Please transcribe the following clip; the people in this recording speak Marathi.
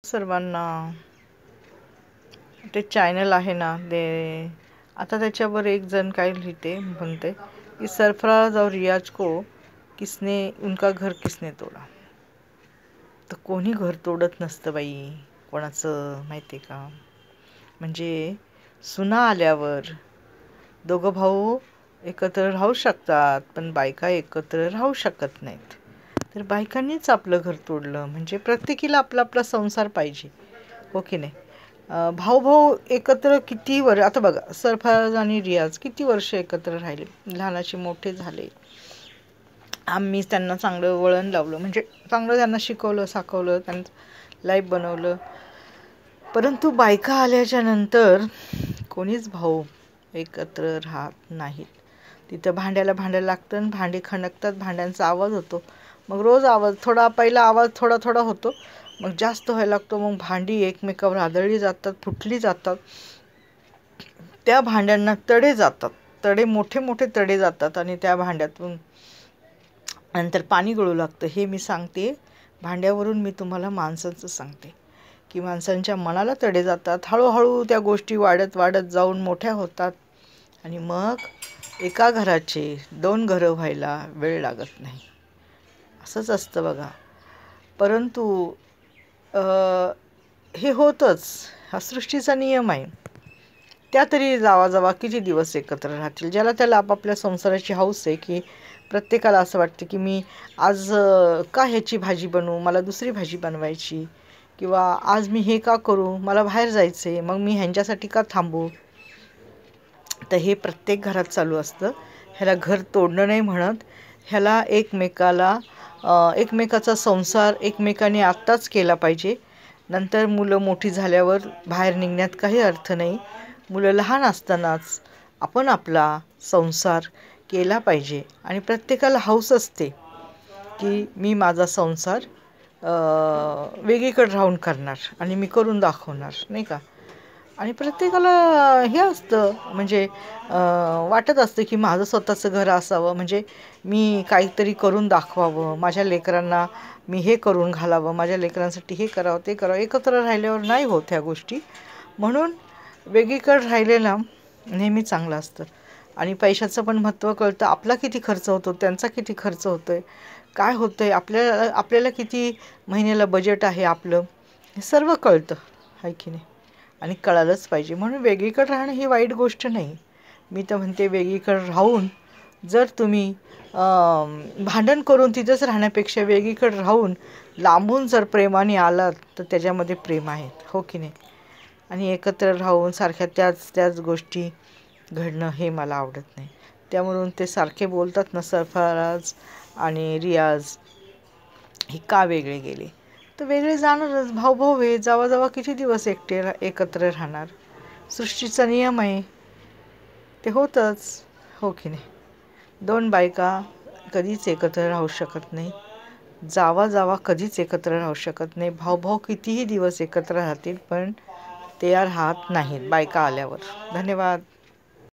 सर्वांना ते चॅनल आहे ना ते आता त्याच्यावर एक जण काय लिहिते म्हणते की सरफराज और रियाज को किसने उनका घर किसने तोडा. तर कोणी घर तोडत नसतं बाई कोणाचं माहिती आहे का. म्हणजे सुना आल्यावर दोघं भाऊ एकत्र राहू शकतात पण बायका एकत्र राहू शकत नाहीत. तर बायकांनीच आपलं घर तोडलं. म्हणजे प्रत्येकीला आपला आपला संसार पाहिजे, हो की नाही. भाऊ भाऊ एकत्र किती वर्ष, आता बघा सरफराज आणि रियाज किती वर्ष एकत्र राहिले, लहानाचे मोठे झाले. आम्ही त्यांना चांगलं वळण लावलं, म्हणजे चांगलं त्यांना शिकवलं साकवलं, त्यांचं लाईफ बनवलं. परंतु बायका आल्याच्या नंतर कोणीच भाऊ एकत्र राहत नाहीत. तिथं भांड्याला भांड्या लागतं आणि भांडी खणकतात, भांड्यांचा आवाज होतो. मग रोज आवाज पहिला आवाज थोडा थोडा होतो, मग जास्त व्हायला लागतो. मग भांडी एकमेकावर आदळली जातात, फुटली जातात. त्या भांड्यांना तडे जातात, तडे मोठे मोठे तडे जातात आणि त्या भांड्यातून नंतर पाणी गळू लागतं. हे मी सांगते भांड्यावरून, मी तुम्हाला माणसांचं सांगते की माणसांच्या मनाला तडे जातात. हळूहळू त्या गोष्टी वाढत वाढत जाऊन मोठ्या होतात आणि मग एका घराचे 2 घरं व्हायला वेळ लागत नाही. असंच असतं बघा. परंतु हे होतंच, हा सृष्टीचा नियम आहे. त्या तरी जावा किती दिवस एकत्र राहतील. ज्याला त्याला आपापल्या संसाराची हौस आहे, की प्रत्येकाला असं वाटतं की मी आज का ह्याची भाजी बनवू, मला दुसरी भाजी बनवायची, किंवा आज मी हे का करू, मला बाहेर जायचं आहे, मग मी ह्यांच्यासाठी का थांबू. तर हे प्रत्येक घरात चालू असतं. ह्याला घर तोडणं नाही म्हणत, ह्याला एकमेकाचा संसार एकमेकाने आत्ताच केला पाहिजे. नंतर मुलं मोठी झाल्यावर बाहेर निघण्यात काही अर्थ नाही. मुलं लहान असतानाच आपण आपला संसार केला पाहिजे. आणि प्रत्येकाला हौस असते की मी माझा संसार वेगळीकडे राहून करणार आणि मी करून दाखवणार, नाही का. आणि प्रत्येकाला हे असतं, म्हणजे वाटत असतं की माझं स्वतःचं घर असावं, म्हणजे मी काहीतरी करून दाखवावं, माझ्या लेकरांना मी हे करून घालावं, माझ्या लेकरांसाठी हे करावं ते करावं. एकत्र राहिल्यावर नाही होत ह्या गोष्टी. म्हणून वेगळीकडे राहिलेलं नेहमी चांगलं असतं. आणि पैशाचं पण महत्त्व कळतं. आपला किती खर्च होतो, त्यांचा किती खर्च होतो आहे, काय होतं आहे, आपल्याला किती महिन्याला बजेट आहे आपलं, हे सर्व कळतं, आहे की नाही. आणि कळालंच पाहिजे. म्हणून वेगळीकडे राहणं ही वाईट गोष्ट नाही. मी तर म्हणते वेगळीकडे राहून जर तुम्ही भांडण करून तिथंच राहण्यापेक्षा वेगळीकडे राहून लांबून जर प्रेमाने आलात तर त्याच्यामध्ये प्रेम आहे, हो की नाही. आणि एकत्र राहून सारख्या त्याच गोष्टी घडणं हे मला आवडत नाही. त्यामुळं ते सारखे बोलतात ना सरफराज आणि रियाज हे का वेगळे गेले. तर वेगळे जाणारच, भाऊ आहे, जावा किती दिवस एकत्र राहणार. सृष्टीचा नियम आहे, ते होतंच, हो की नाही. 2 बायका कधीच एकत्र राहू शकत नाही. जावा कधीच एकत्र राहू शकत नाही. भाऊ कितीही दिवस एकत्र राहतील पण ते राहत नाहीत बायका आल्यावर. धन्यवाद.